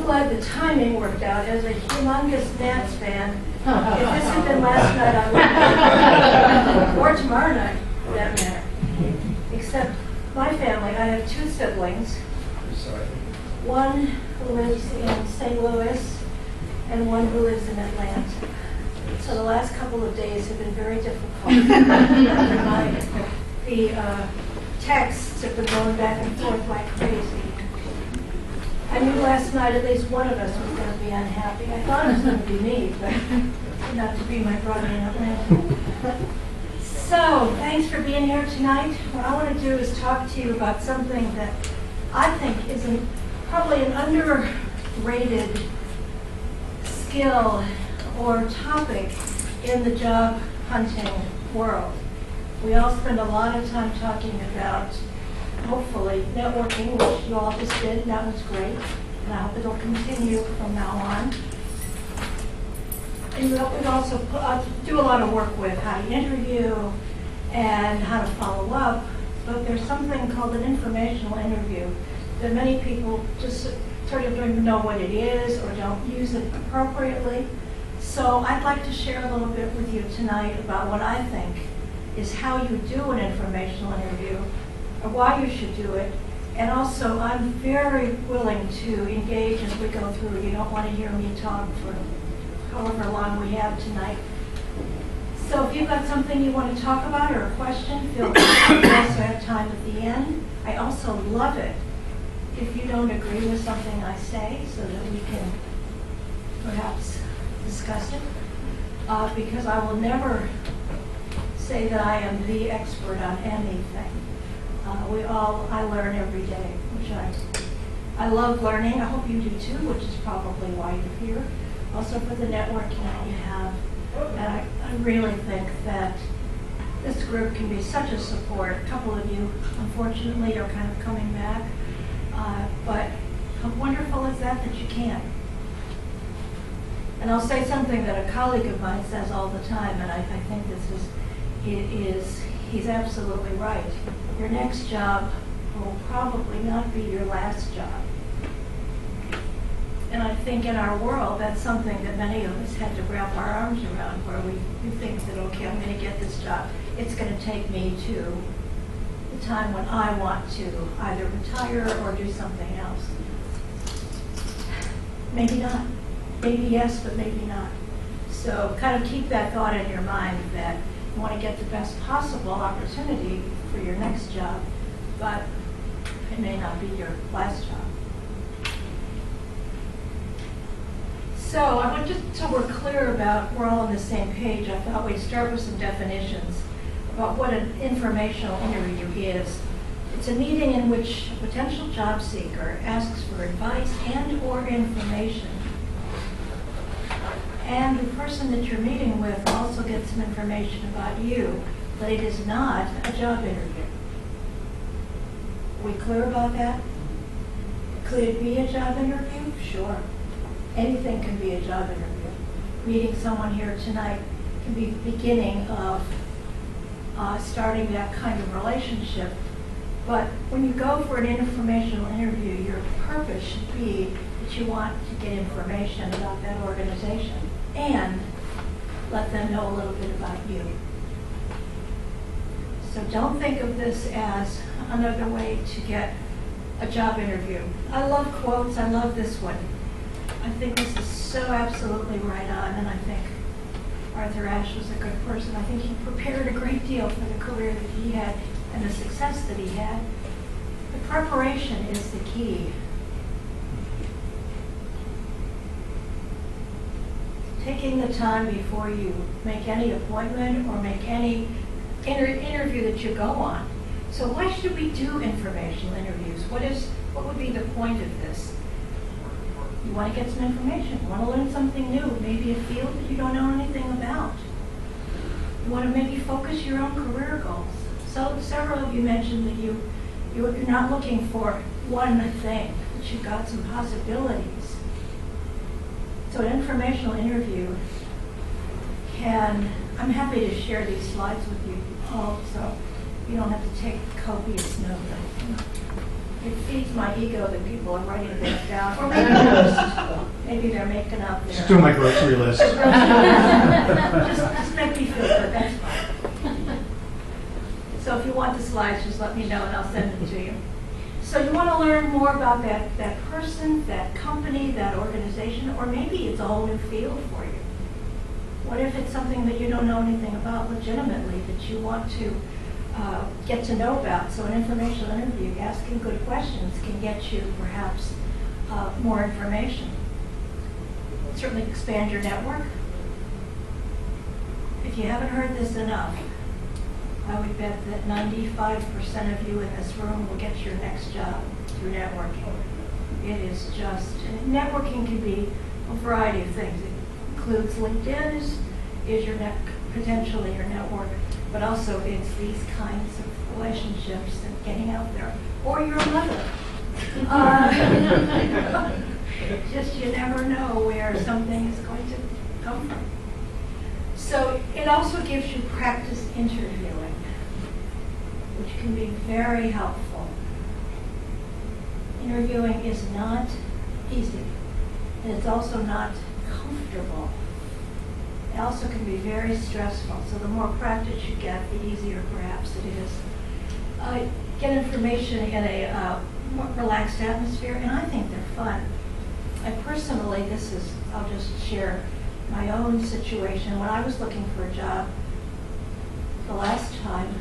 glad the timing worked out. As a humongous Nats fan, if this had been last night, I would or tomorrow night, for that matter. Except my family, I have 2 siblings. One who lives in St. Louis and one who lives in Atlanta. So the last couple of days have been very difficult. The texts have been going back and forth like crazy. I knew last night at least one of us was going to be unhappy. I thought it was going to be me, but not to be my brother in Atlanta. So, thanks for being here tonight. What I want to do is talk to you about something that I think is probably an underrated skill or topic in the job hunting world. We all spend a lot of time talking about, hopefully, networking, which you all just did, and that was great. And I hope it'll continue from now on. And we also do a lot of work with how to interview and how to follow up. But there's something called an informational interview that many people just sort of don't even know what it is or don't use it appropriately. So I'd like to share a little bit with you tonight about what I think is how you do an informational interview, or why you should do it. And also, I'm very willing to engage as we go through. You don't want to hear me talk for however long we have tonight. So if you've got something you want to talk about or a question, feel free. We also have time at the end. I also love it if you don't agree with something I say, so that we can perhaps discuss it. Because I will never say that I am the expert on anything. I learn every day, which I love learning. I hope you do too, which is probably why you're here. Also for the networking that you have. And I really think that this group can be such a support. A couple of you, unfortunately, are kind of coming back. But how wonderful is that you can. And I'll say something that a colleague of mine says all the time, and I think he's absolutely right. Your next job will probably not be your last job. And I think in our world, that's something that many of us had to wrap our arms around, where we think that, okay, I'm going to get this job. It's going to take me to the time when I want to either retire or do something else. Maybe not. Maybe yes, but maybe not. So kind of keep that thought in your mind that you want to get the best possible opportunity for your next job, but it may not be your last job. So I want just so we're clear about, we're all on the same page, I thought we'd start with some definitions about what an informational interview is. It's a meeting in which a potential job seeker asks for advice and or information. And the person that you're meeting with also gets some information about you, but it is not a job interview. Are we clear about that? Could it be a job interview? Sure. Anything can be a job interview. Meeting someone here tonight can be the beginning of starting that kind of relationship. But when you go for an informational interview, your purpose should be that you want to get information about that organization and let them know a little bit about you. So don't think of this as another way to get a job interview. I love quotes. I love this one. I think this is so absolutely right on, and I think Arthur Ashe was a good person. I think he prepared a great deal for the career that he had and the success that he had. The preparation is the key. Taking the time before you make any appointment or make any interview that you go on. So why should we do informational interviews? What would be the point of this? You want to get some information. You want to learn something new, maybe a field that you don't know anything about. You want to maybe focus your own career goals. So several of you mentioned that you're not looking for one thing, that you've got some possibilities. So an informational interview I'm happy to share these slides with you all, so you don't have to take copious notes. It feeds my ego that people are writing things down, or maybe they're making up their... Just do my grocery list. just make me feel good, that's fine. So if you want the slides, just let me know and I'll send them to you. So you want to learn more about that person, that company, that organization, or maybe it's a whole new field for you. What if it's something that you don't know anything about legitimately that you want to get to know about? So an informational interview, asking good questions can get you perhaps more information. Certainly expand your network. If you haven't heard this enough, I would bet that 95% of you in this room will get your next job through networking. It is just, networking can be a variety of things. It includes LinkedIn is your potentially your network, but also it's these kinds of relationships and getting out there. Or your mother. Just you never know where something is going to come from. So it also gives you practice interviewing, which can be very helpful. Interviewing is not easy, and it's also not comfortable. It also can be very stressful, so the more practice you get, the easier perhaps it is. Get information in a more relaxed atmosphere, and I think they're fun. I personally, I'll just share my own situation. When I was looking for a job the last time,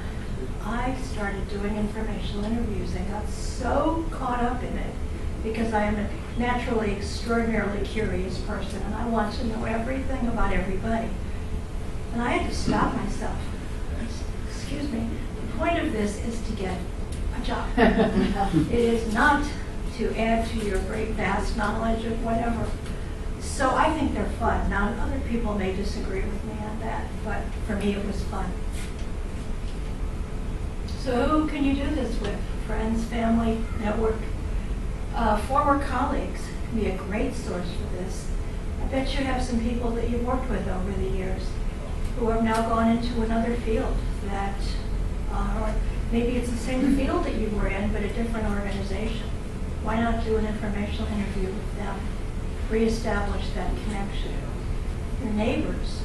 I started doing informational interviews and got so caught up in it because I am a naturally extraordinarily curious person and I want to know everything about everybody. And I had to stop myself. Excuse me. The point of this is to get a job. It is not to add to your great vast knowledge of whatever. So I think they're fun. Now, other people may disagree with me on that, but for me it was fun. So who can you do this with? Friends, family, network, former colleagues can be a great source for this. I bet you have some people that you've worked with over the years who have now gone into another field that, or maybe it's the same field that you were in, but a different organization. Why not do an informational interview with them? Reestablish that connection. Your neighbors.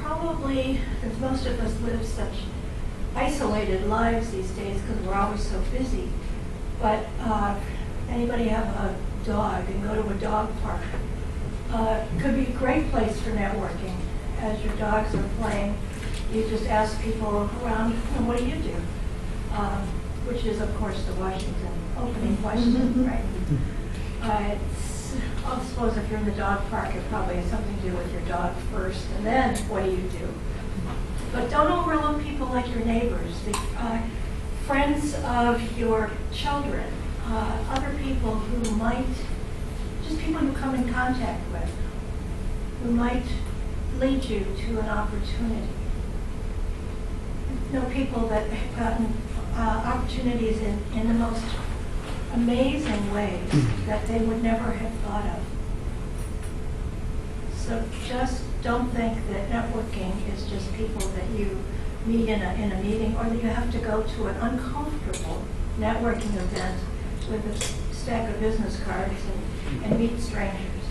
Probably, because most of us live such isolated lives these days because we're always so busy. But anybody have a dog and go to a dog park? Could be a great place for networking. As your dogs are playing, you just ask people around, what do you do? Which is, of course, the Washington opening question, right? I suppose if you're in the dog park, it probably has something to do with your dog first, and then what do you do? But don't overlook people like your neighbors, the friends of your children, other people who might, just people you come in contact with, who might lead you to an opportunity. Know people that have gotten opportunities in the most amazing ways that they would never have thought of. So just don't think that networking is just people that you meet in a meeting, or that you have to go to an uncomfortable networking event with a stack of business cards and meet strangers.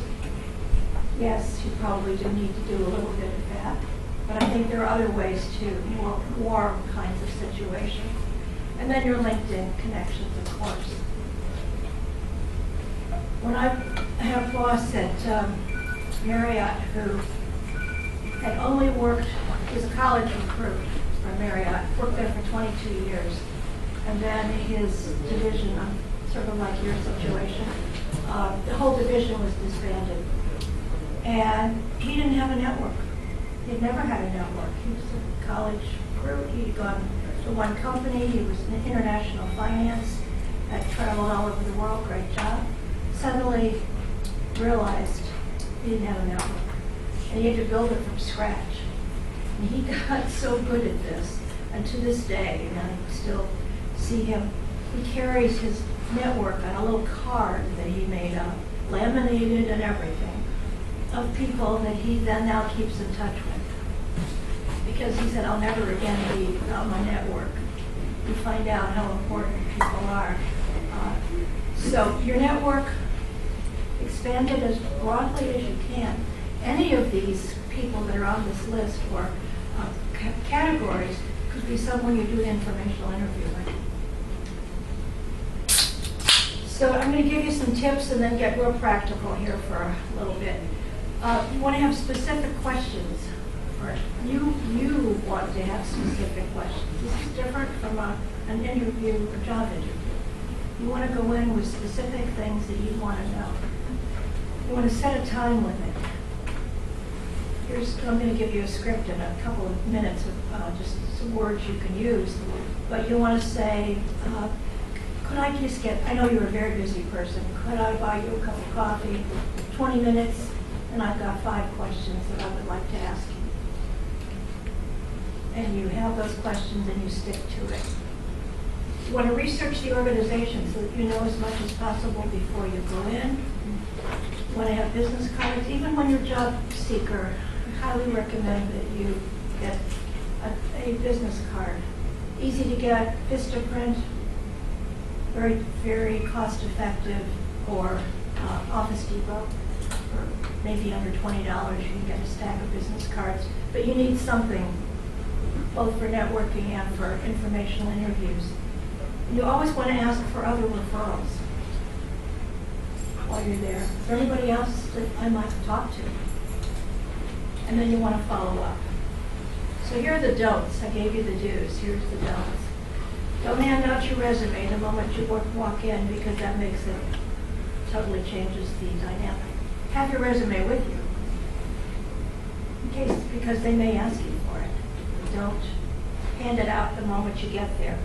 Yes, you probably do need to do a little bit of that, but I think there are other ways too, more warm kinds of situations. And then your LinkedIn connections, of course. When I had a boss at Marriott who had only worked, he was a college recruit for Marriott, worked there for 22 years, and then his division, sort of like your situation, the whole division was disbanded. And he didn't have a network. He'd never had a network. He was a college recruit. He'd gone to one company. He was in international finance, had traveled all over the world, great job. Suddenly realized he didn't have a network, and he had to build it from scratch. And he got so good at this, and to this day, and I still see him, he carries his network on a little card that he made up, laminated and everything, of people that he then now keeps in touch with. Because he said, I'll never again be without my network. you find out how important people are. So your network, expand it as broadly as you can. Any of these people that are on this list or categories could be someone you do an informational interview with. So I'm going to give you some tips and then get real practical here for a little bit. You want to have specific questions. You want to have specific questions. This is different from an interview or job interview. You want to go in with specific things that you want to know. You want to set a time limit. I'm going to give you a script in a couple of minutes of just some words you can use. But you want to say, could I just I know you're a very busy person, could I buy you a cup of coffee, 20 minutes, and I've got 5 questions that I would like to ask you. And you have those questions and you stick to it. You want to research the organization so that you know as much as possible before you go in. You want to have business cards. Even when you're a job seeker, I highly recommend that you get a business card. Easy to get, Vistaprint, very, very cost effective, or Office Depot, for maybe under $20 you can get a stack of business cards. But you need something both for networking and for informational interviews. You always want to ask for other referrals while you're there. Is there anybody else that I might talk to? And then you want to follow up. So here are the don'ts. I gave you the do's. Here's the don'ts. Don't hand out your resume the moment you walk in, because that makes it, totally changes the dynamic. Have your resume with you, in case, because they may ask you for it. Don't hand it out the moment you get there.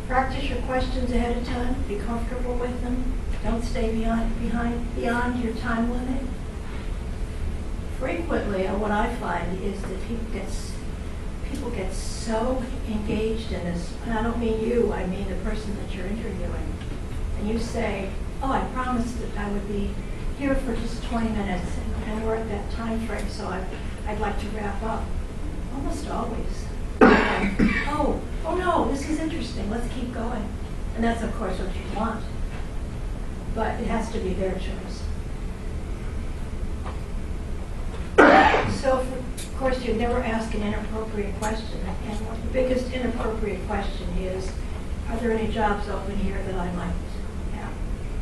Practice your questions ahead of time. Be comfortable with them. Don't stay beyond your time limit. Frequently, what I find is that people get so engaged in this, and I don't mean you, I mean the person that you're interviewing. And you say, oh, I promised that I would be here for just 20 minutes, and we're at that time frame, so I'd like to wrap up. Almost always. Oh no, this is interesting, let's keep going. And that's, of course, what you want. But it has to be their choice. So, of course, you never ask an inappropriate question. And the biggest inappropriate question is, are there any jobs open here that I might have?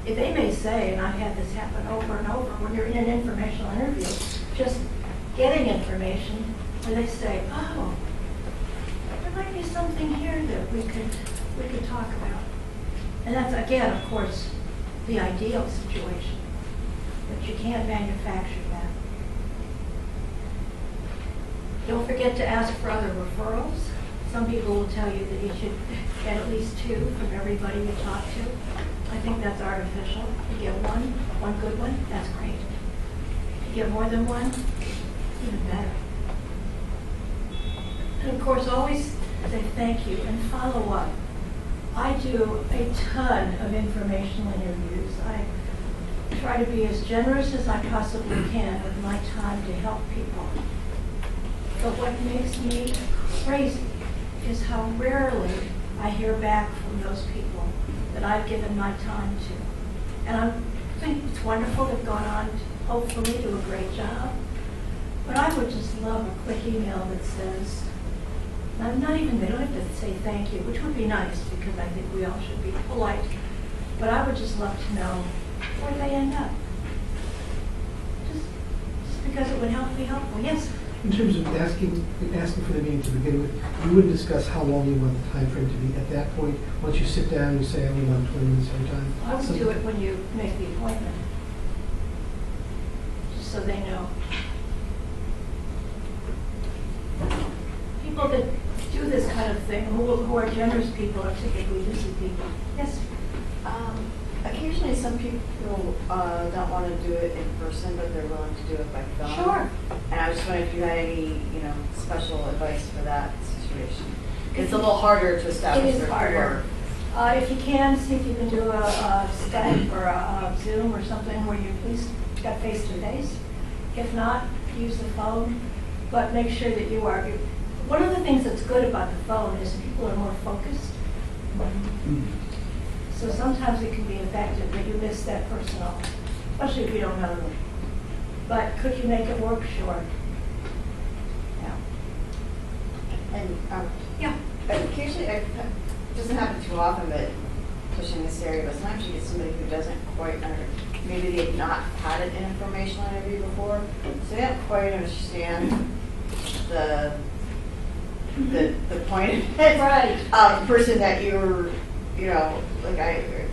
If they may say, and I've had this happen over and over, when you're in an informational interview, just getting information, where they say, oh, there might be something here that we could talk about. And that's, again, of course, the ideal situation. But you can't manufacture that. Don't forget to ask for other referrals. Some people will tell you that you should get at least 2 from everybody you talk to. I think that's artificial. If you get one good one, that's great. If you get more than one, even better. And of course, always say thank you and follow up. I do a ton of informational interviews. I try to be as generous as I possibly can with my time to help people. But what makes me crazy is how rarely I hear back from those people that I've given my time to. And I think it's wonderful they've gone on, hopefully, do a great job. But I would just love a quick email that says, they don't have to say thank you, which would be nice because I think we all should be polite. But I would just love to know where they end up. Just because it would be helpful. Yes? In terms of asking for the meeting to begin with, you would discuss how long you want the time frame to be. At that point, once you sit down, you say, I only want 20 minutes every time. I would do it when you make the appointment, just so they know. People that do this kind of thing, who are generous people, are typically busy people. Yes? Occasionally some people don't want to do it in person, but they're willing to do it by phone. Sure. And I was just wondering if you had any, special advice for that situation. It's a little harder to establish. It is harder. If you can, see if you can do a Skype or a Zoom or something where you at least got face-to-face. If not, use the phone, but make sure that you are One of the things that's good about the phone is people are more focused. So sometimes it can be effective that you miss that person off, especially if you don't know them. But could you make it work? Sure. Yeah. And, Yeah. occasionally, it doesn't happen too often, but pushing this area, but sometimes you get somebody who doesn't quite maybe they've not had an informational interview before, so they don't quite understand the point of it. Right. Person that you're, like I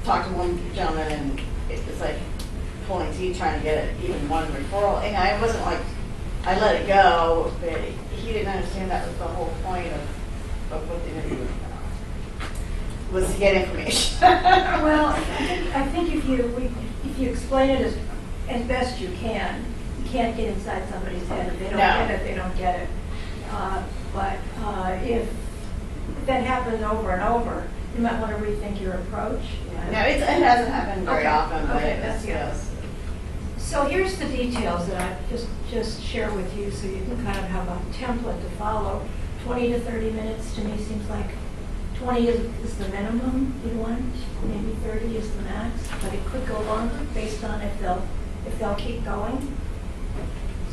talked to one gentleman and it was like pulling teeth trying to get even one referral, and I wasn't like, I let it go, but he didn't understand that was the whole point of what the interview was to get information. Well, I think if you explain it as best you can't get inside somebody's head. If they don't get it, they don't get it. But if that happens over and over, you might want to rethink your approach. No, it hasn't happened very often. But Okay, that's yes. So here's the details that I just share with you, so you can kind of have a template to follow. 20 to 30 minutes to me seems like 20 is the minimum you want, maybe 30 is the max, but it could go longer based on if they'll keep going.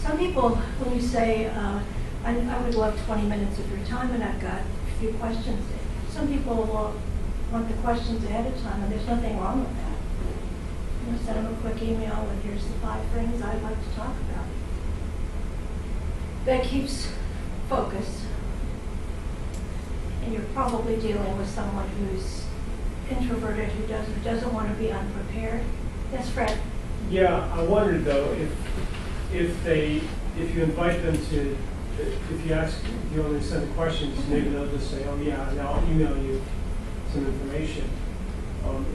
Some people, when you say, I would love 20 minutes of your time and I've got a few questions, some people will want the questions ahead of time, and there's nothing wrong with that. Send them a quick email with here's the 5 things I'd like to talk about. That keeps focus. And you're probably dealing with someone who's introverted, who doesn't want to be unprepared. Yes, Fred? Yeah, I wondered though, if you invite them to, if you ask, if you only send the questions, maybe they'll just say, oh yeah, and I'll email you some information.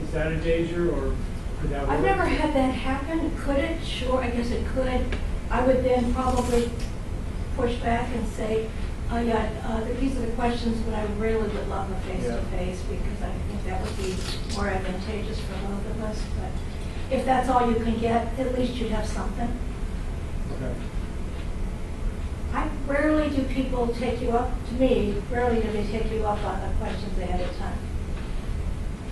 Is that a danger, or could that work? I've never had that happen. Could it? Sure, I guess it could. I would then probably push back and say, these are the questions, but I really would love a face-to-face, because I think that would be more advantageous for both of us. But if that's all you can get, at least you'd have something. Okay. Rarely do people take you up, rarely do they take you up on the questions ahead of time.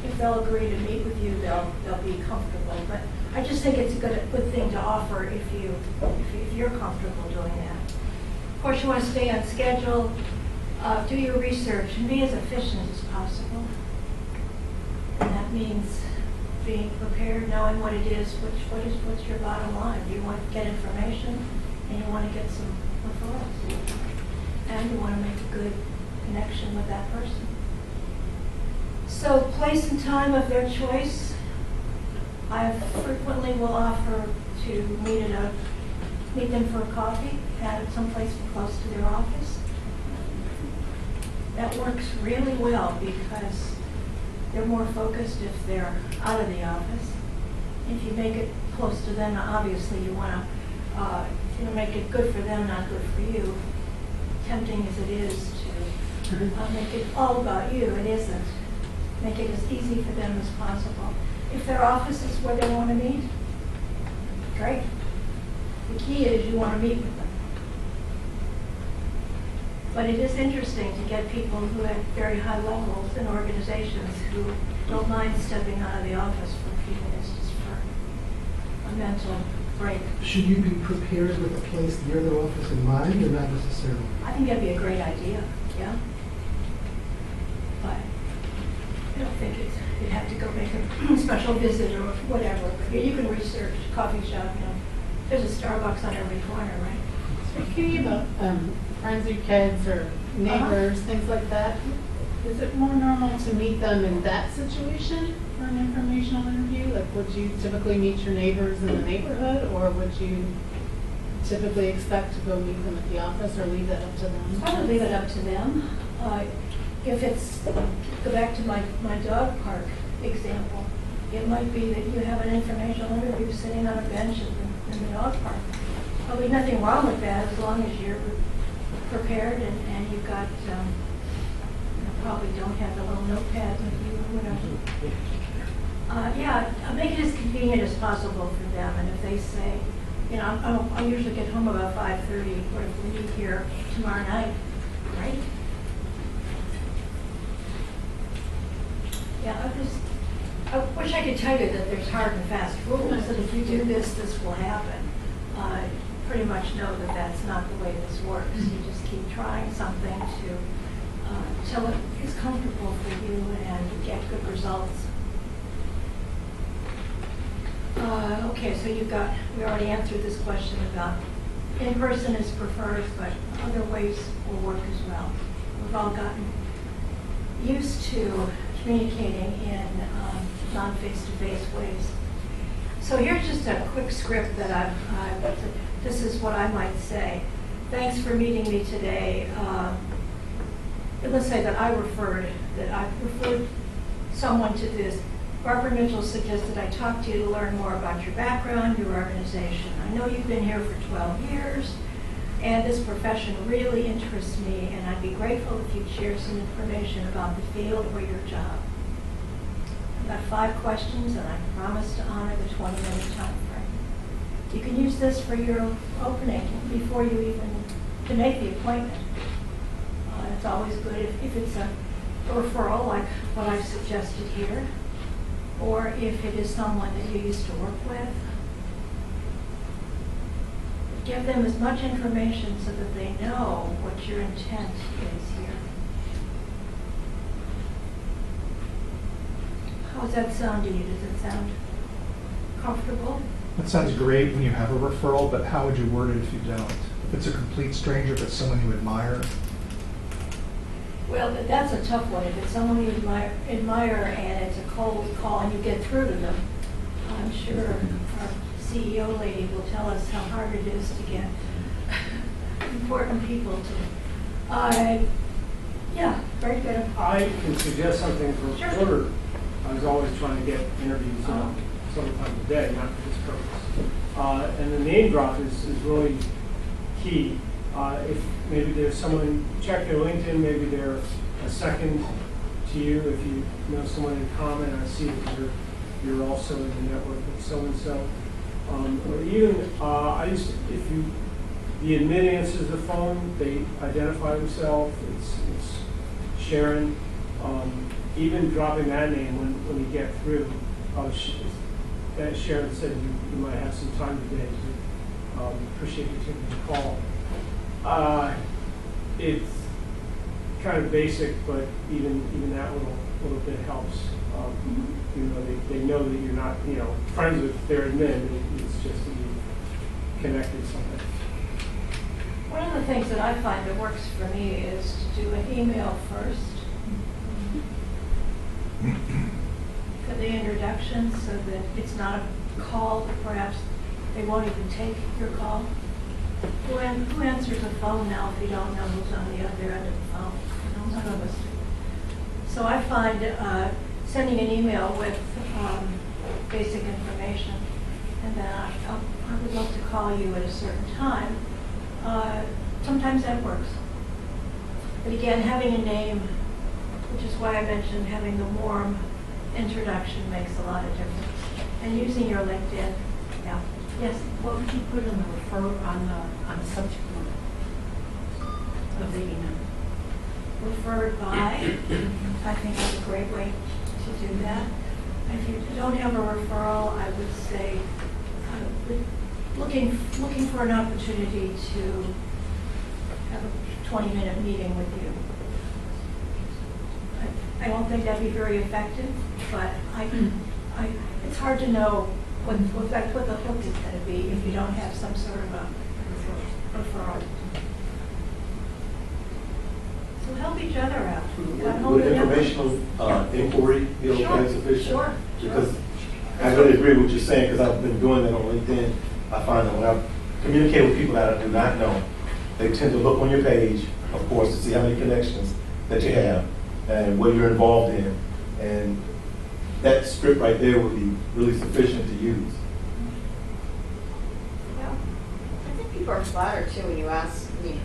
If they'll agree to meet with you, they'll be comfortable. But I just think it's a good thing to offer if you're comfortable doing that. Of course, you want to stay on schedule, do your research, and be as efficient as possible. And that means being prepared, knowing what it is, what's your bottom line. You want to get information, and you want to get some referrals. And you want to make a good connection with that person. So place and time of their choice. I frequently will offer to meet them for a coffee at someplace close to their office. That works really well because they're more focused if they're out of the office. If you make it close to them, obviously you want to make it good for them, not good for you. Tempting as it is to make it all about you, it isn't. Make it as easy for them as possible. If their office is where they want to meet, great. The key is you want to meet with them. But it is interesting to get people who at very high levels in organizations who don't mind stepping out of the office for a few minutes just for a mental break. Should you be prepared with a place near their office in mind, or not necessarily? I think that'd be a great idea, yeah. But I don't think you'd have to go make a special visit or whatever. But you can research coffee shop, There's a Starbucks on every corner, right? Speaking about friends of your kids or neighbors, things like that, is it more normal to meet them in that situation for an informational interview? Like, would you typically meet your neighbors in the neighborhood, or would you typically expect to go meet them at the office, or leave that up to them? I would leave it up to them. If it's, go back to my dog park example, it might be that you have an informational interview sitting on a bench in the dog park. Probably nothing wrong with that as long as you're prepared and you've got, probably don't have the little notepad with you or whatever. Make it as convenient as possible for them. And if they say, I usually get home about 5:30, or if we meet here tomorrow night, Right? Yeah, I wish I could tell you that there's hard and fast rules, that if you do this, this will happen. Pretty much know that that's not the way this works. You just keep trying something to till it is comfortable for you and you get good results. Okay, so we already answered this question about in-person is preferred, but other ways will work as well. We've all gotten used to communicating in non-face-to-face ways. So here's just a quick script that this is what I might say. Thanks for meeting me today. Let's say that I referred someone to this. Barbara Mitchell suggested I talk to you to learn more about your background, your organization. I know you've been here for 12 years, and this profession really interests me, and I'd be grateful if you'd share some information about the field or your job. I've got 5 questions, and I promise to honor the 20-minute time frame. You can use this for your opening before you even to make the appointment. It's always good if it's a referral like what I've suggested here, or if it is someone that you used to work with. Give them as much information so that they know what your intent is here. How does that sound to you? Does it sound comfortable? That sounds great when you have a referral, but how would you word it if you don't? If it's a complete stranger, but someone you admire? Well, that's a tough one. If it's someone you admire and it's a cold call and you get through to them, I'm sure our CEO lady will tell us how hard it is to get important people to. Yeah, very good. I can suggest something for Sure. Twitter. I was always trying to get interviews several times a day, not for this purpose. And the name drop is really key. If maybe there's someone, check their LinkedIn, maybe they're a second to you. If you know someone in common, I see that you're also in the network with so-and-so. Or even, the admin answers the phone, they identify themselves, it's Sharon. Even dropping that name when you get through, that Sharon said you might have some time today to appreciate you taking the call. It's kind of basic, but even that little bit helps. They know that you're not friends with their admin. It's just that you connected something. One of the things that I find that works for me is to do an email first for the introduction, so that it's not a call that perhaps they won't even take your call. Who answers the phone now if you don't know who's on the other end of the phone? None of us do. So I find sending an email with basic information, and then I would love to call you at a certain time. Sometimes that works. But again, having a name, which is why I mentioned having the warm introduction makes a lot of difference. And using your LinkedIn. Yeah. Yes? What would you put on the on the subject line of the email? Referred by, I think is a great way to do that. If you don't have a referral, I would say looking for an opportunity to have a 20-minute meeting with you. I don't think that'd be very effective, but it's hard to know what the hook is going to be if you don't have some sort of a referral. So help each other out. Would informational inquiry be okay and sufficient? Sure. Because I really agree with what you're saying, because I've been doing that on LinkedIn. I find that when I communicate with people that I do not know, they tend to look on your page, of course, to see how many connections that you have and what you're involved in. And that script right there would be really sufficient to use. Yeah. I think people are flattered too when you ask me,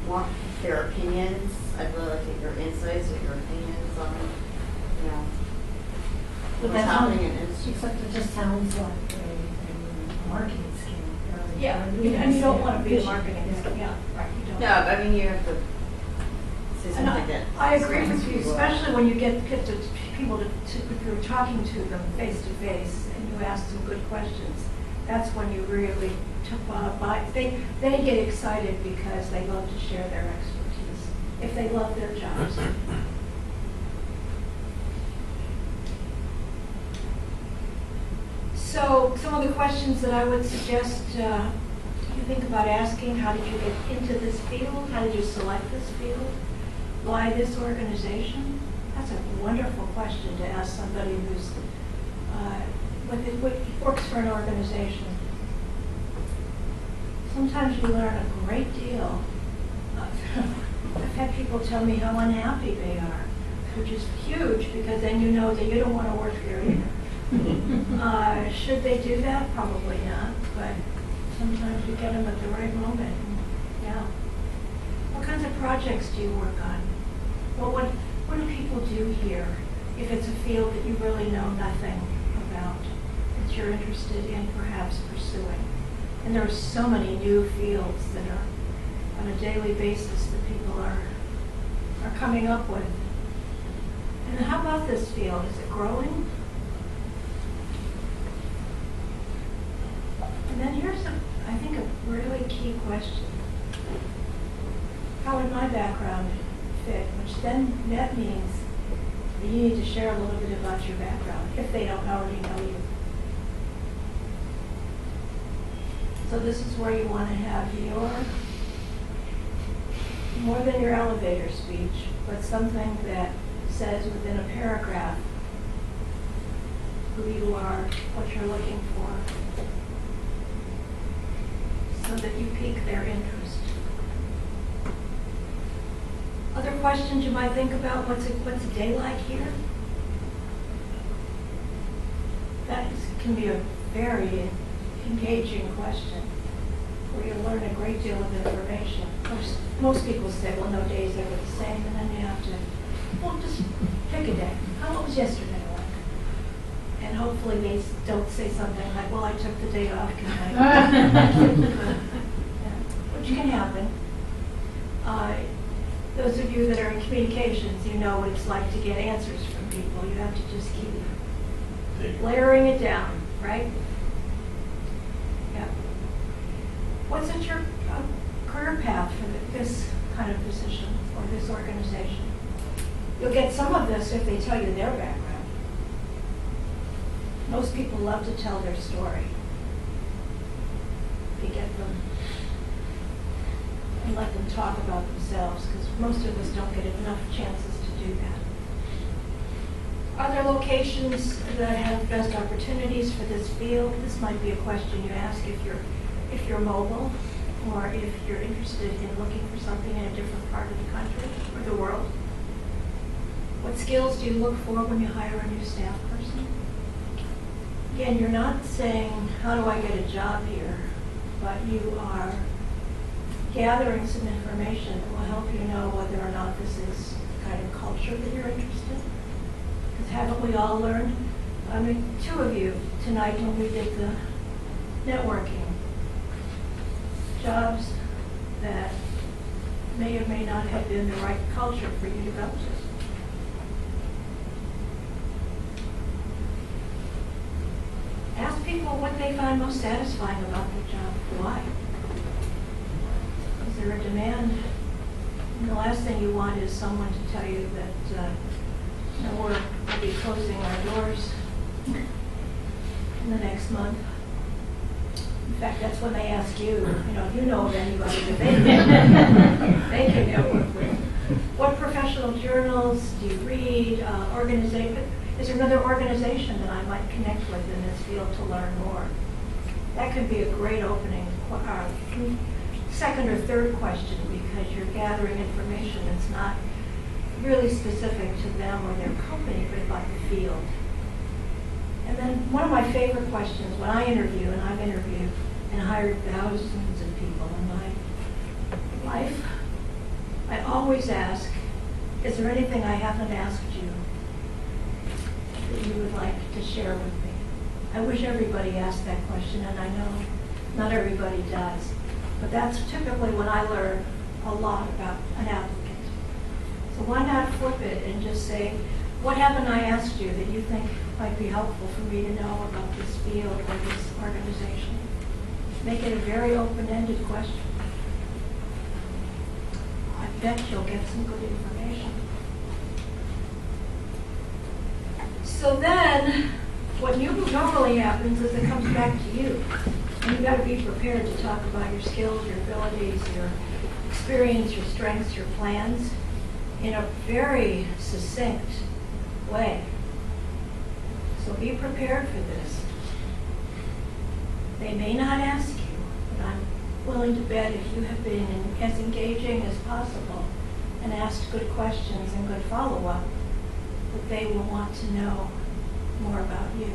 want their opinions. I'd really like to get your insights or your opinions on, what's happening in industry. Except it just sounds like a marketing scheme. Yeah, and you don't want to be a marketing. Yeah, right. You don't. No, I mean, you have to is And something that. I agree with you, especially when you get to people if you're talking to them face to face and you ask them good questions. That's when you really they get excited because they love to share their expertise if they love their jobs. So some of the questions that I would suggest you think about asking: how did you get into this field? How did you select this field? Why this organization? That's a wonderful question to ask somebody who's works for an organization. Sometimes you learn a great deal. I've had people tell me how unhappy they are, which is huge because then you know that you don't want to work there either. Should they do that? Probably not, but sometimes you get them at the right moment. Yeah. What kinds of projects do you work on? Well, what do people do here if it's a field that you really know nothing about, that you're interested in perhaps pursuing? And there are so many new fields that are on a daily basis that people are coming up with. And how about this field? Is it growing? And then here's, I think, a really key question. How would my background fit? Which then that means that you need to share a little bit about your background if they don't already know you. So this is where you want to have your, more than your elevator speech, but something that says within a paragraph who you are, what you're looking for, so that you pique their interest. Other questions you might think about: what's a day like here? Can be a very engaging question where you learn a great deal of information. Of course, most people say, well, no day is ever the same, and then you have to, well, just pick a day. How was yesterday like? And hopefully they don't say something like, well, I took the day off tonight. Yeah, which can happen. Those of you that are in communications, you know what it's like to get answers from people. You have to just keep layering it down, right? Yeah. What's at your career path for this kind of position or this organization? You'll get some of this if they tell you their background. Most people love to tell their story. If you get them and let them talk about themselves, because most of us don't get enough chances to do that. Are there locations that have best opportunities for this field? This might be a question you ask if you're mobile, or if you're interested in looking for something in a different part of the country or the world. What skills do you look for when you hire a new staff person? Again, you're not saying, how do I get a job here? But you are gathering some information that will help you know whether or not this is the kind of culture that you're interested in. Because haven't we all learned? I mean, two of you tonight when we did the networking, jobs that may or may not have been the right culture for you to go to. Ask people what they find most satisfying about their job. Why? Is there a demand? And the last thing you want is someone to tell you that we'll be closing our doors in the next month. In fact, that's when they ask you, you know of anybody that they can network with. What professional journals do you read? Is there another organization that I might connect with in this field to learn more? That could be a great opening, second or third question, because you're gathering information that's not really specific to them or their company, but about the field. And then one of my favorite questions when I interview, and I've interviewed and hired thousands of people in my life, I always ask, is there anything I haven't asked you that you would like to share with me? I wish everybody asked that question, and I know not everybody does. But that's typically when I learn a lot about an applicant. So why not flip it and just say, what haven't I asked you that you think might be helpful for me to know about this field or this organization? Make it a very open-ended question. I bet you'll get some good information. So then, what normally happens is it comes back to you. And you've got to be prepared to talk about your skills, your abilities, your experience, your strengths, your plans in a very succinct way. So be prepared for this. They may not ask you, but I'm willing to bet if you have been as engaging as possible and asked good questions and good follow-up, that they will want to know more about you.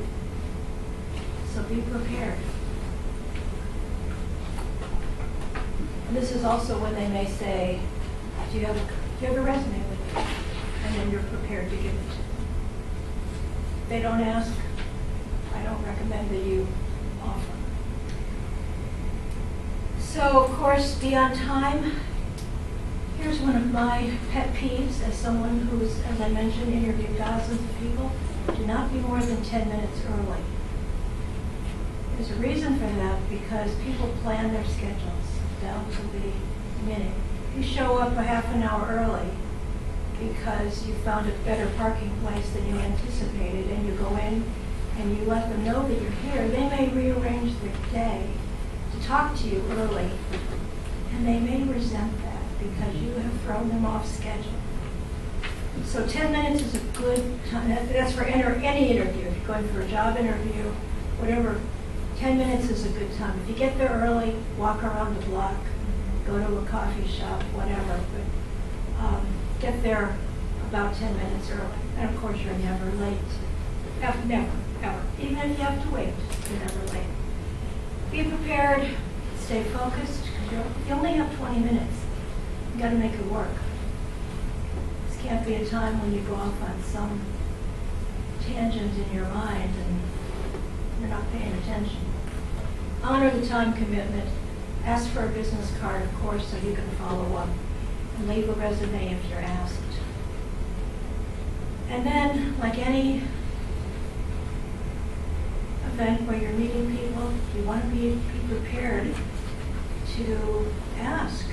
So be prepared. And this is also when they may say, do you have a resume with you? And then you're prepared to give it to them. If they don't ask, I don't recommend that you offer. So, of course, be on time. Here's one of my pet peeves as someone who's, as I mentioned, interviewed thousands of people. Do not be more than 10 minutes early. There's a reason for that because people plan their schedules down to the minute. You show up a half an hour early because you found a better parking place than you anticipated, and you go in and you let them know that you're here. They may rearrange their day to talk to you early, and they may resent that because you have thrown them off schedule. So 10 minutes is a good time. That's for any interview. If you're going for a job interview, whatever, 10 minutes is a good time. If you get there early, walk around the block, go to a coffee shop, whatever. But get there about 10 minutes early. And of course, you're never late. Never, ever. Even if you have to wait, you're never late. Be prepared, stay focused, because you only have 20 minutes. You got to make it work. This can't be a time when you go off on some tangent in your mind and you're not paying attention. Honor the time commitment. Ask for a business card, of course, so you can follow up. And leave a resume if you're asked. And then, like any event where you're meeting people, you want to be prepared to ask.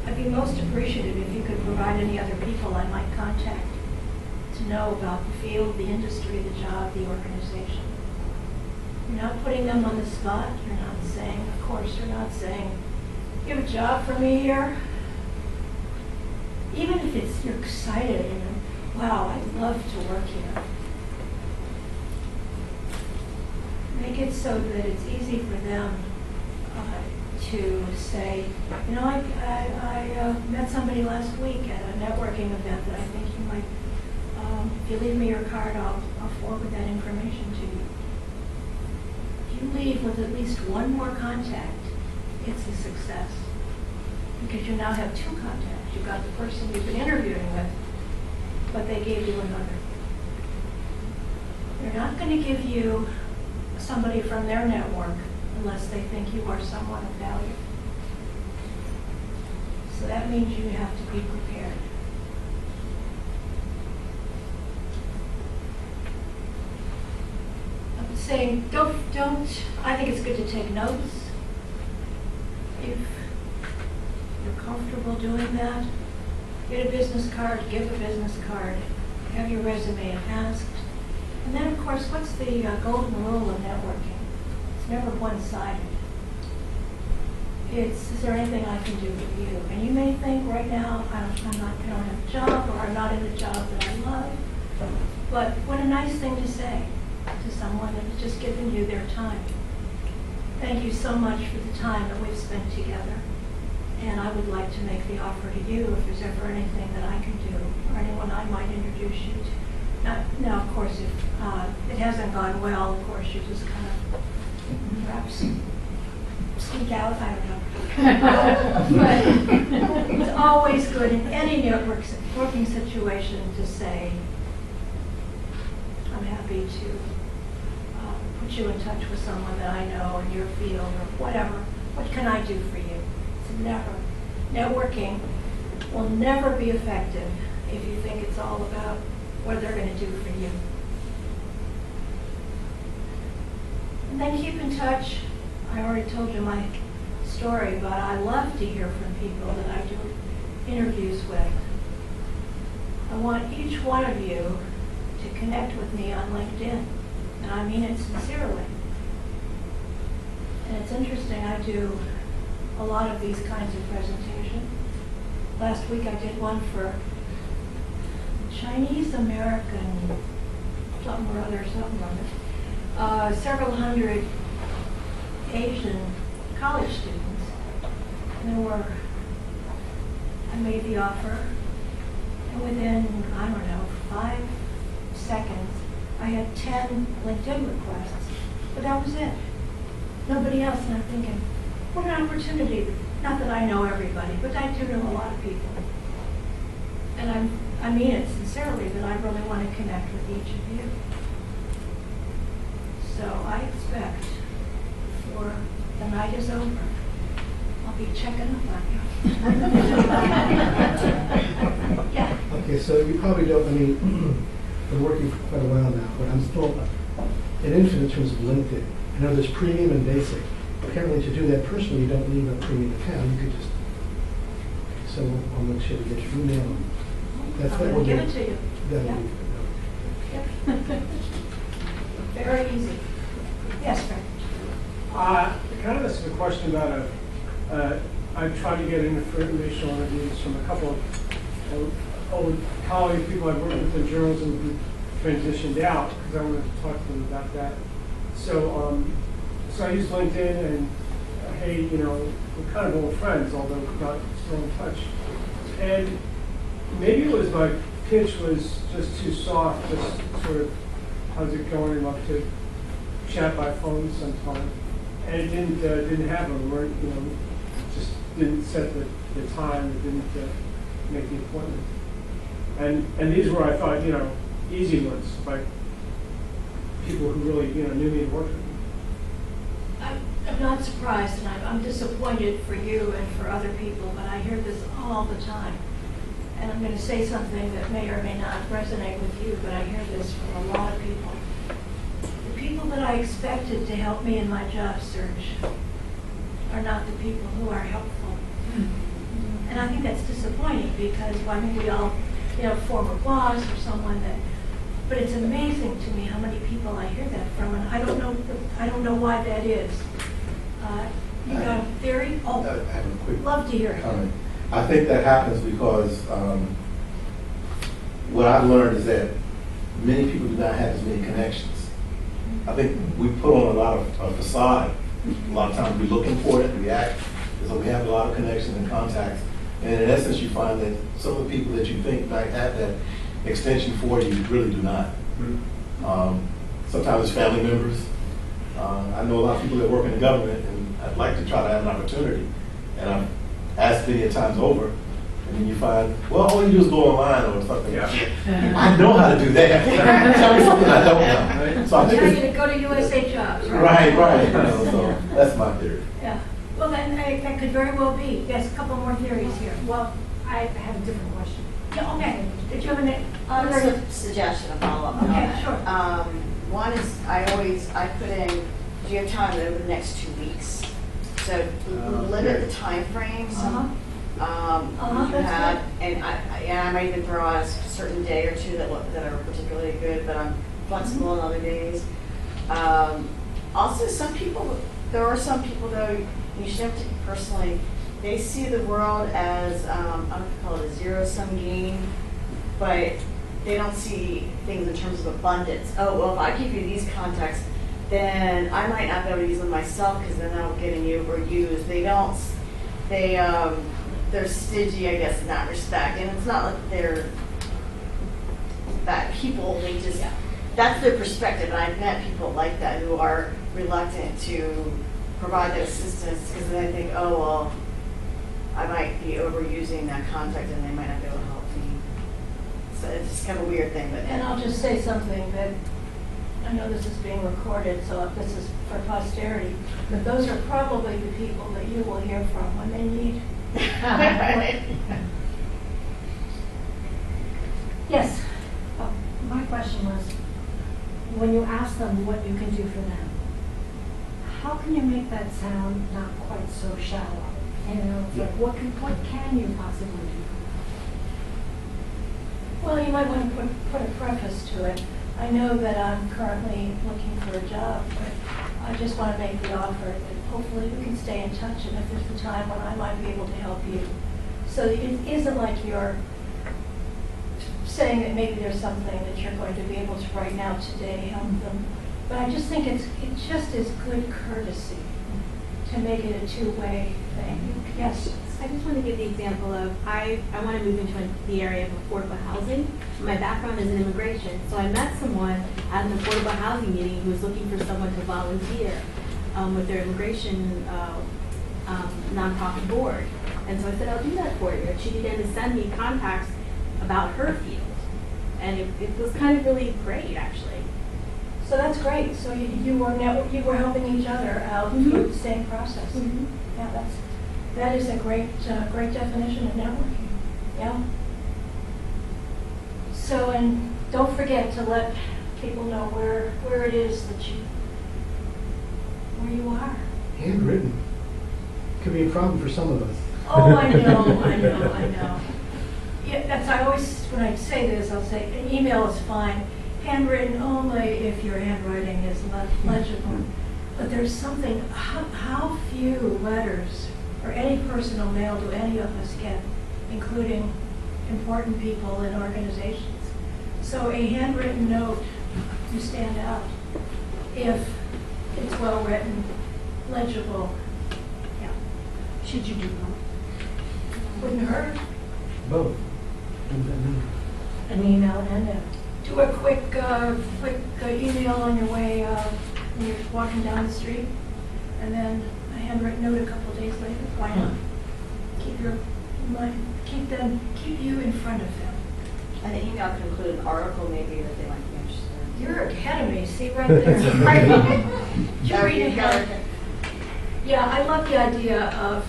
I'd be most appreciative if you could provide any other people I might contact to know about the field, the industry, the job, the organization. You're not putting them on the spot. You're not saying, of course, you're not saying, you have a job for me here. Even if you're excited, you know, wow, I'd love to work here. Make it so that it's easy for them to say, you know, I met somebody last week at a networking event that I think you might, if you leave me your card, I'll forward that information to you. If you leave with at least one more contact, it's a success. Because you now have two contacts. You've got the person you've been interviewing with, but they gave you another. They're not going to give you somebody from their network unless they think you are someone of value. So that means you have to be prepared. I'm saying, don't, I think it's good to take notes. If you're comfortable doing that, get a business card, give a business card, have your resume asked. And then, of course, what's the golden rule of networking? It's never one-sided. It's, is there anything I can do for you? And you may think right now, I don't have a job, or I'm not in a job that I love. But what a nice thing to say to someone that's just given you their time. Thank you so much for the time that we've spent together. And I would like to make the offer to you if there's ever anything that I can do, or anyone I might introduce you to. Now, of course, if it hasn't gone well, of course, you just kind of perhaps sneak out, I don't know. But it's always good in any networking situation to say, I'm happy to put you in touch with someone that I know in your field or whatever. What can I do for you? It's never. Networking will never be effective if you think it's all about what they're going to do for you. And then keep in touch. I already told you my story, but I love to hear from people that I do interviews with. I want each one of you to connect with me on LinkedIn, and I mean it sincerely. And it's interesting, I do a lot of these kinds of presentations. Last week I did one for Chinese American something or other, several hundred Asian college students. And I made the offer, and within, I don't know, 5 seconds, I had 10 LinkedIn requests, but that was it. Nobody else, and I'm thinking, what an opportunity. Not that I know everybody, but I do know a lot of people. And I mean it sincerely, that I really want to connect with each of you. So I expect before the night is over, I'll be checking up on you. Yeah. Okay, so you probably don't, I mean, been working for quite a while now, but I'm still an infant in terms of LinkedIn. I know there's premium and basic. Apparently to do that personally, you don't need a premium account. You could just, so I'll make sure to get your email. I'm going to give it to you. That'll Yeah. be Yep. Very easy. Yes, Frank. Kind of ask a question about I've tried to get informational interviews from a couple of old colleagues, people I've worked with in journalism who transitioned out, because I wanted to talk to them about that. So I used LinkedIn, and hey, we're kind of old friends, although not still in touch. And maybe it was my pitch was just too soft, just sort of, how's it going? And love to chat by phone sometime. And it didn't happen. We just didn't set the time. It didn't make the appointment. And these were, I thought, easy ones, like people who really, knew me and worked with me. I'm not surprised, and I'm disappointed for you and for other people, but I hear this all the time. And I'm going to say something that may or may not resonate with you, but I hear this from a lot of people. The people that I expected to help me in my job search are not the people who are helpful. And I think that's disappointing, because we all, former boss or someone that, but it's amazing to me how many people I hear that from, and I don't know why that is. You got a theory? I have a quick Love to hear it. comment. I think that happens because what I've learned is that many people do not have as many connections. I think we put on a lot of facade. A lot of times we're looking for it, we act as though we have a lot of connections and contacts. And in essence, you find that some of the people that you think might have that extension for you really do not. Sometimes it's family members. I know a lot of people that work in the government, and I'd like to try to have an opportunity. And I've asked many a times over, and then you find, well, all you do is go online or something. Yeah. I know how to do that. Tell me something I don't know. So I think Tell you it's, to go to USA Jobs, right? right. So that's my theory. Yeah. Well, then that could very well be. Yes, a couple more theories here. Well, I have a different question. Yeah, okay. Did you have Just other? a suggestion, a follow-up on Okay, that. sure. One is, I put in, do you have time over the next 2 weeks? So limit the time frames. Uh-huh. You That's had, and I might even throw out a certain day or two that are particularly good, but I'm flexible on other days. Also, there are some people though, you should have to personally, they see the world as, I don't know if you call it a zero-sum game, but they don't see things in terms of abundance. Oh, well, if I give you these contacts, then I might not be able to use them myself because then I'll get overused. They're stingy, I guess, in that respect. And it's not like they're bad people, that's their perspective. And I've met people like that who are reluctant to provide that assistance because then they think, oh, well, I might be overusing that contact and they might not be able to help me. So it's just kind of a weird thing. But And I'll just say something that, I know this is being recorded, so this is for posterity, but those are probably the people that you will hear from when they need. Yes. My question was, when you ask them what you can do for them, how can you make that sound not quite so shallow? You know, it's like, what can you possibly do? Well, you might want to put a preface to it. I know that I'm currently looking for a job, but I just want to make the offer that hopefully we can stay in touch, and if there's a time when I might be able to help you. So it isn't like you're saying that maybe there's something that you're going to be able to right now today help them. But I just think it just is good courtesy to make it a two-way thing. Yes. I just want to give the example of, I want to move into the area of affordable housing. My background is in immigration, so I met someone at an affordable housing meeting who was looking for someone to volunteer with their immigration nonprofit board. And so I said, I'll do that for you. And she began to send me contacts about her field. And it was kind of really great, actually. So that's great. So you were helping each other out through the same process. Mhm. Yeah, that is a great definition of networking. Yeah. So, and don't forget to let people know where it is that where you are. Handwritten. Could be a problem for some of us. Oh, I know. Yeah, I always, when I say this, I'll say an email is fine. Handwritten only if your handwriting is legible. But there's something, how few letters or any personal mail do any of us get, including important people in organizations. So a handwritten note, you stand out if it's well written, legible. Yeah. Should you do both? Wouldn't hurt. Both. What does that mean? An email and a, Do a quick email on your way when you're walking down the street, and then a handwritten note a couple of days later. Why not? Keep you in front of them. And the email could include an article maybe that they might be interested in. You're ahead of me. See right there. Right. You're reading ahead. Yeah, I love the idea of,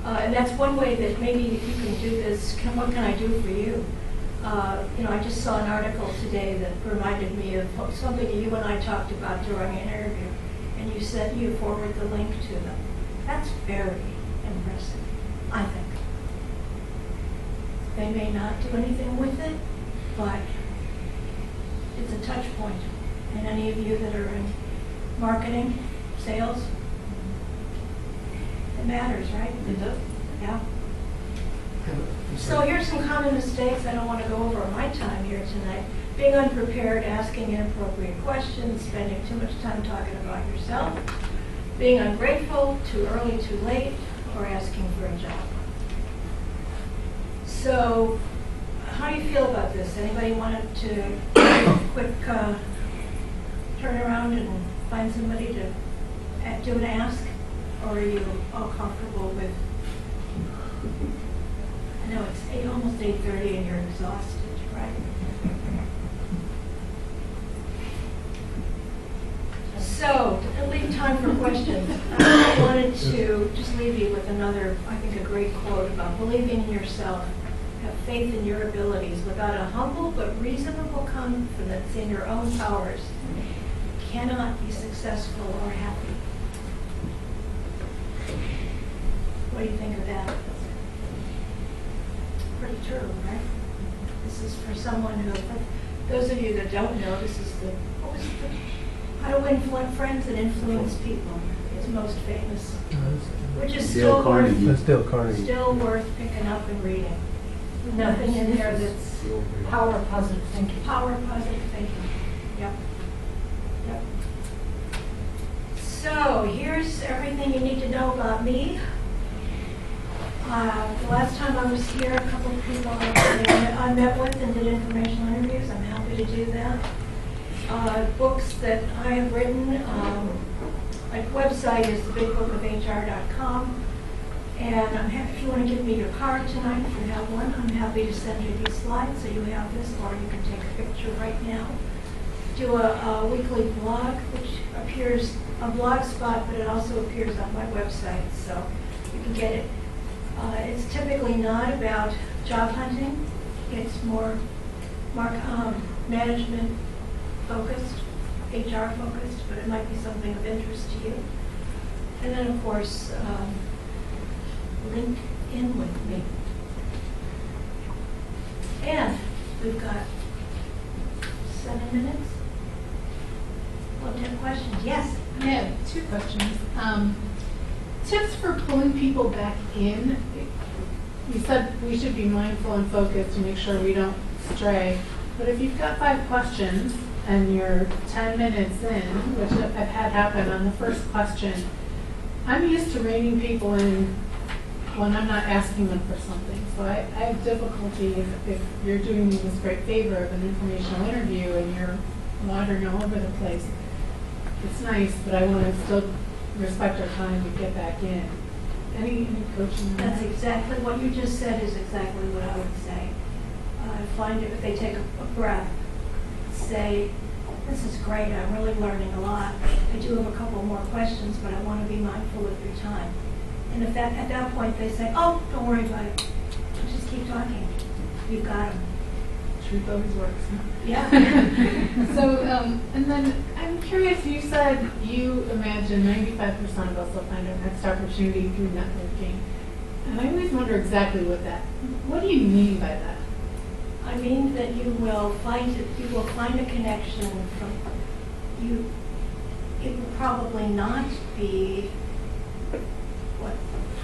and that's one way that maybe you can do this. What can I do for you? I just saw an article today that reminded me of something you and I talked about during an interview, and you said you forward the link to them. That's very impressive, I think. They may not do anything with it, but it's a touch point. And any of you that are in marketing, sales, it matters, right? It does. Yeah. So here's some common mistakes I don't want to go over on my time here tonight. Being unprepared, asking inappropriate questions, spending too much time talking about yourself, being ungrateful, too early, too late, or asking for a job. So how do you feel about this? Anybody wanted to do a quick turn around and find somebody to do an ask? Or are you all comfortable with? I know it's almost 8:30 and you're exhausted, right? So, to leave time for questions, I wanted to just leave you with another, I think, a great quote about believing in yourself, have faith in your abilities. Without a humble but reasonable confidence in your own powers, you cannot be successful or happy. What do you think of that? Pretty true, right? This is for someone who, those of you that don't know, this is How to Win Friends and Influence People. It's most famous, which is still worth picking up and reading. Nothing in there that's power positive thinking. power positive thinking. Yep. So here's everything you need to know about me. The last time I was here, a couple of people I met with and did informational interviews. I'm happy to do that. Books that I have written. My website is thebigbookofhr.com. And I'm happy, if you want to give me your card tonight, if you have one, I'm happy to send you these slides so you have this, or you can take a picture right now. Do a weekly blog, which appears on Blogspot, but it also appears on my website, so you can get it. It's typically not about job hunting. It's more management focused, HR focused, but it might be something of interest to you. And then, of course, link in with me. And we've got 7 minutes. Well, 10 questions. Yes. Yeah, 2 questions. Tips for pulling people back in. You said we should be mindful and focused to make sure we don't stray. But if you've got 5 questions and you're 10 minutes in, which I've had happen on the first question, I'm used to reining people in when I'm not asking them for something. So I have difficulty if you're doing me this great favor of an informational interview and you're wandering all over the place. It's nice, but I want to still respect our time to get back in. Any coaching on That's that? exactly what you just said is exactly what I would say. I find it if they take a breath, say, this is great, I'm really learning a lot. I do have a couple more questions, but I want to be mindful of your time. And if that, at that point they say, oh, don't worry about it, just keep talking. You've got them. Truth always works. Huh? Yeah. So, and then I'm curious, you said you imagine 95% of us will find our next opportunity through networking. And I always wonder exactly what do you mean by that? I mean that you will find a connection from you. It will probably not be,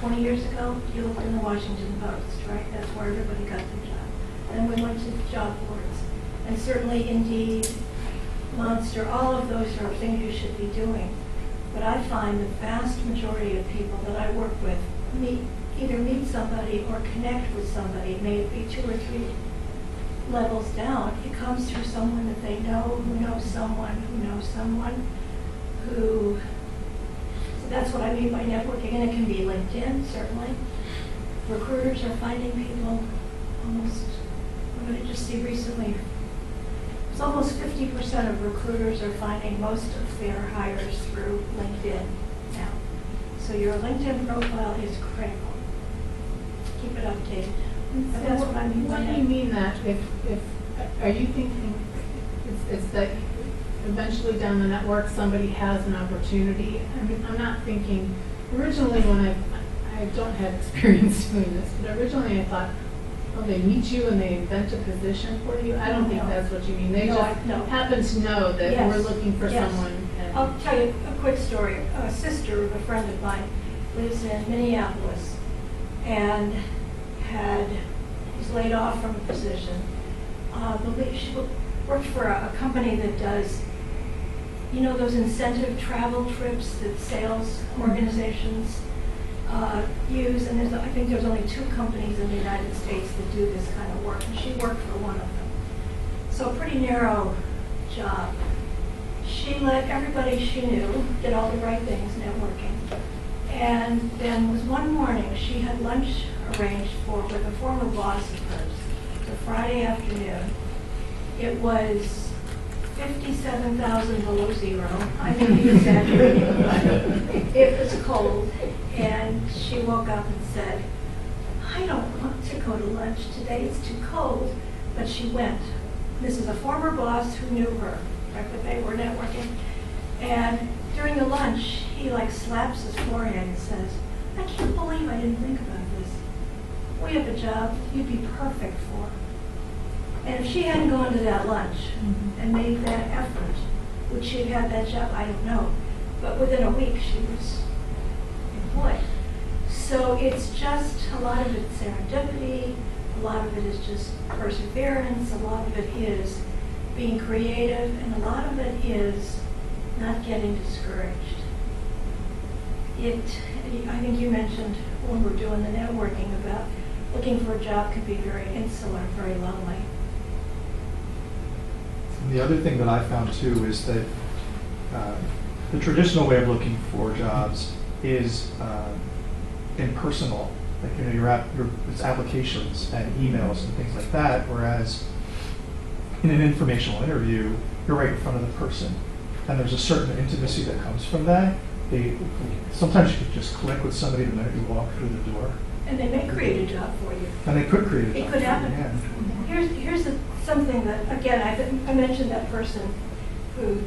20 years ago, you looked in the Washington Post, right? That's where everybody got their job. Then we went to job boards. And certainly Indeed, Monster, all of those are things you should be doing. But I find the vast majority of people that I work with either meet somebody or connect with somebody, may it be 2 or 3 levels down. It comes through someone that they know, who knows someone, who knows someone, who, so that's what I mean by networking. And it can be LinkedIn, certainly. Recruiters are finding people almost, what did I just see recently? It's almost 50% of recruiters are finding most of their hires through LinkedIn now. So your LinkedIn profile is critical. Keep it updated. But that's what I mean by What do you mean that if are you thinking it's that eventually down the network somebody has an opportunity? I mean, I'm not thinking, originally when I don't have experience doing this, but originally I thought, oh, they meet you and they invent a position for you. I don't think No. that's what you mean. They No, just no. happen to know that Yes. we're looking for Yes. someone. And I'll tell you a quick story. A sister of a friend of mine lives in Minneapolis and was laid off from a position. She worked for a company that does, those incentive travel trips that sales organizations use, and I think there's only 2 companies in the United States that do this kind of work, and she worked for one of them. So a pretty narrow job. She let everybody she knew, did all the right things, networking. And then was one morning, she had lunch arranged with a former boss of hers. It was a Friday afternoon. It was 57,000 below zero. I may be exaggerating, but it was cold. And she woke up and said, I don't want to go to lunch today, it's too cold. But she went. This is a former boss who knew her, right? But they were networking. And during the lunch, he slaps his forehead and says, I can't believe I didn't think about this. We have a job you'd be perfect for. And if she hadn't gone to that lunch and made that effort, would she have had that job? I don't know. But within a week, she was employed. So it's just, a lot of it's serendipity, a lot of it is just perseverance, a lot of it is being creative, and a lot of it is not getting discouraged. I think you mentioned when we're doing the networking about looking for a job can be very insular, very lonely. The other thing that I found too is that the traditional way of looking for jobs is impersonal. It's applications and emails and things like that, whereas in an informational interview, you're right in front of the person. And there's a certain intimacy that comes from that. Sometimes you could just click with somebody the minute you walk through the door. And they may create a job for you. And they could create a job. It could happen. Yeah. Here's the something that, again, I mentioned that person who,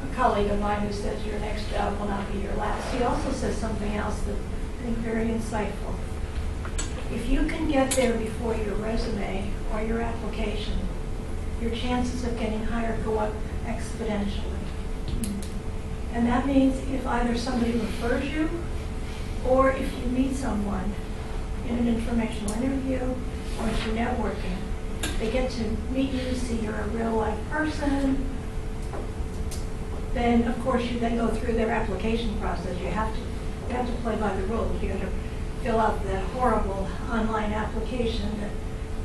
a colleague of mine who says your next job will not be your last. He also says something else that I think very insightful. If you can get there before your resume or your application, your chances of getting hired go up exponentially. And that means if either somebody refers you or if you meet someone in an informational interview or if you're networking, they get to meet you, see you're a real life person. Then, of course, you then go through their application process. You have to play by the rules. You have to fill out that horrible online application that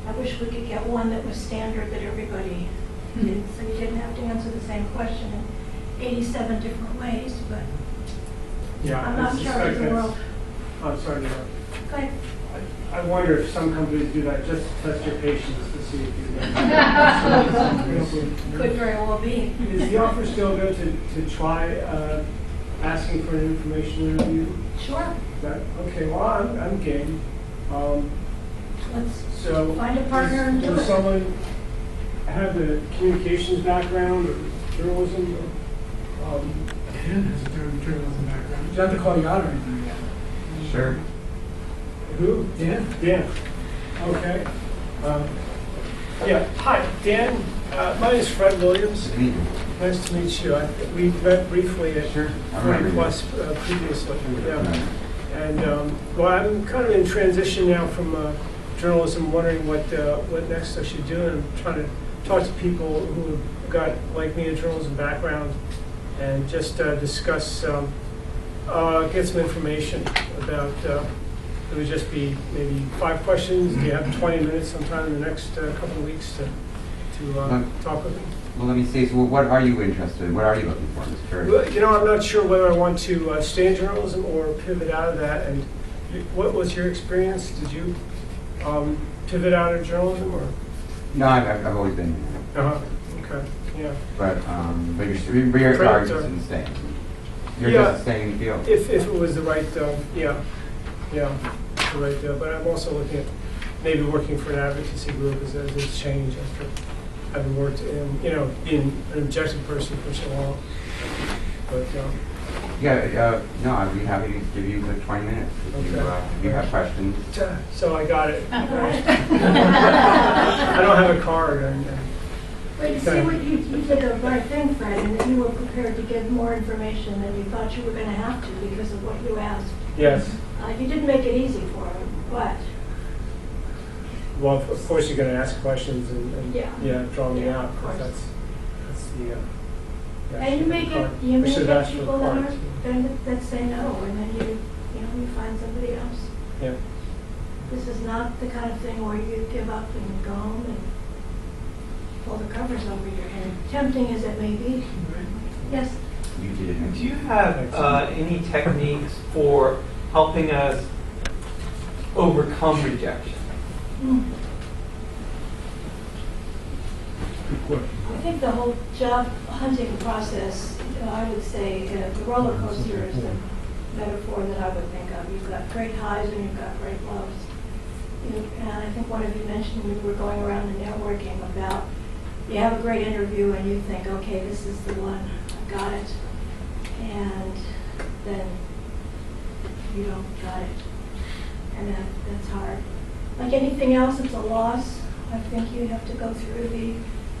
I wish we could get one that was standard that everybody did, so you didn't have to answer the same question in 87 different ways, but Yeah, I'm not sure of the world. I'm sorry to interrupt. Go ahead. I wonder if some companies do that just to test your patience to see if you Could very well be. Is the offer still good to try asking for an information interview? Sure. Okay, well, I'm game. Let's So find a partner and do does it. someone have a communications background or journalism? Dan has a journalism background. Do you have to call you out or anything yet? Sure. Who? Dan? Dan. Okay. Yeah. Hi, Dan. My name is Fred Williams. Nice to meet you. We met briefly at Sure. 40 Plus previously. Yeah. And well, I'm kind of in transition now from journalism, wondering what next I should do, and I'm trying to talk to people who have got, like me, a journalism background, and just discuss, get some information about. It would just be maybe 5 questions. Do you have 20 minutes sometime in the next couple of weeks to talk with me? Well, let me see. So, what are you interested in? What are you looking for, Mr. Curry? Well, you know, I'm not sure whether I want to stay in journalism or pivot out of that. And what was your experience? Did you pivot out of journalism or? No, I've always been here. Okay. Yeah. But you're Correct, interested in staying. You're Yeah. just staying in the field. If it was the right, the right. But I'm also looking at maybe working for an advocacy group as it's changed after having worked in, being an objective person for so long. But No, I'd be happy to give you the 20 minutes if you have questions. so I got it. I don't have a card. But you see what you did the right thing, Fred, and that you were prepared to give more information than you thought you were going to have to because of what you asked. Yes. You didn't make it easy for him, but Well, of course, you're going to ask questions and draw me Yeah, out. of course. That's the. and you may get We should have asked for people the that card. that say no, and then you find somebody else. Yeah. This is not the kind of thing where you give up and go home and pull the covers over your head. Tempting as it may be. Yes. You did it. Do you have any techniques for helping us overcome rejection? I think the whole job hunting process, I would say, the roller coaster is the metaphor that I would think of. You've got great highs and you've got great lows. And I think one of you mentioned when we were going around the networking about you have a great interview and you think, okay, this is the one, I got it. And then you don't got it. And that's hard. Like anything else, it's a loss. I think you have to go through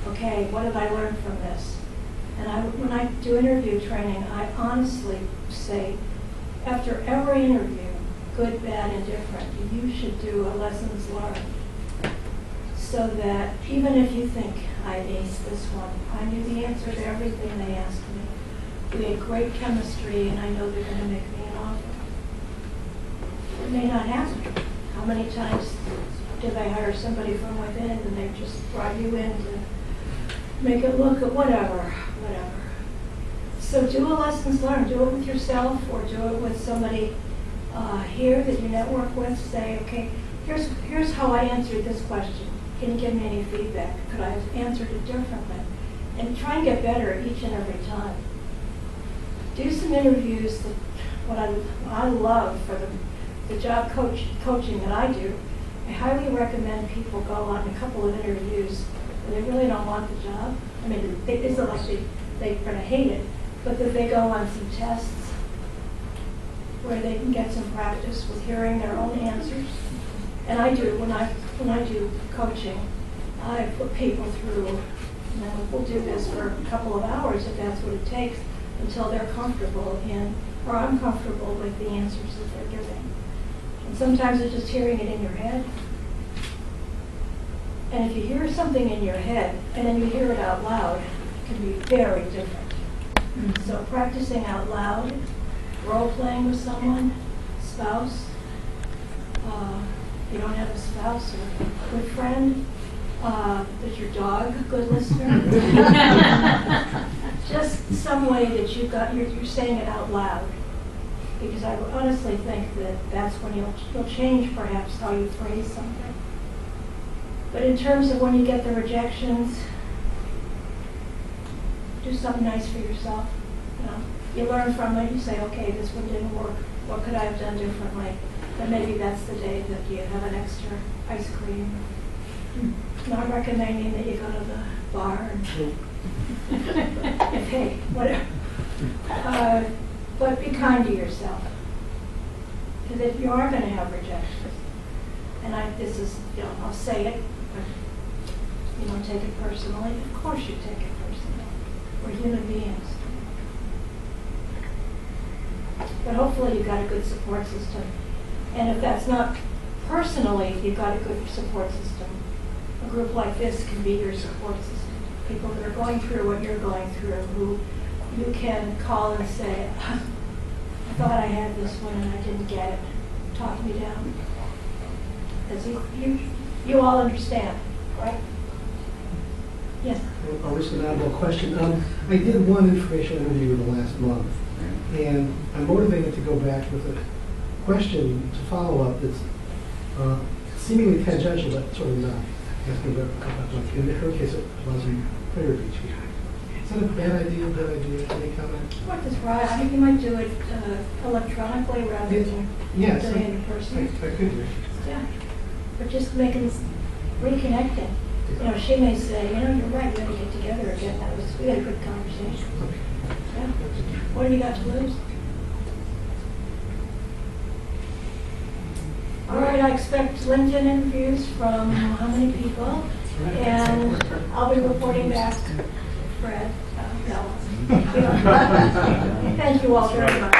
okay, what have I learned from this? And when I do interview training, I honestly say, after every interview, good, bad, and different, you should do a lessons learned. So that even if you think, I aced this one, I knew the answer to everything they asked me. We had great chemistry, and I know they're going to make me an offer. It may not happen. How many times do they hire somebody from within and they just brought you in to make it look at whatever. So do a lessons learned. Do it with yourself or do it with somebody here that you network with. Say, okay, here's how I answered this question. Can you give me any feedback? Could I have answered it differently? And try and get better each and every time. Do some interviews. What I love for the job coaching that I do, I highly recommend people go on a couple of interviews and they really don't want the job. I mean, it's not like they're gonna hate it, but that they go on some tests where they can get some practice with hearing their own answers. And I do, when I do coaching, I put people through, you know, we'll do this for a couple of hours if that's what it takes, until they're comfortable in, or I'm comfortable with the answers that they're giving. And sometimes it's just hearing it in your head. And if you hear something in your head and then you hear it out loud, it can be very different. So practicing out loud, role-playing with someone, spouse, if you don't have a spouse or a good friend, is your dog a good listener? Just some way that you're saying it out loud. Because I honestly think that that's when you'll change perhaps how you phrase something. But in terms of when you get the rejections, do something nice for yourself. You know, you learn from it. You say, okay, this one didn't work. What could I have done differently? Then maybe that's the day that you have an extra ice cream. Not recommending that you go to the bar and hey, whatever. But be kind to yourself. Because if you are going to have rejections, and this is, you know, I'll say it, but you don't take it personally. Of course you take it personally. We're human beings. But hopefully you've got a good support system. And if that's not personally, you've got a good support system. A group like this can be your support system. People that are going through what you're going through, who you can call and say, I thought I had this one and I didn't get it. Talk me down. Because you all understand, right? Yes. I'll risk an oddball question. I did one informational interview in the last month, and I'm motivated to go back with a question to follow up that's seemingly tangential, but sort of not. Asking about, in her case, it wasn't prayer beach. Is that a bad idea? Any comment? What is right? I think you might do it electronically rather than yes, doing it in person. I could do. Yeah. But just reconnecting. You know, she may say, you know, you're right, we got to get together again. We had a good conversation. Yeah. What have you got to lose? All right, I expect LinkedIn interviews from how many people? And I'll be reporting back, Fred. No. Thank you all very much.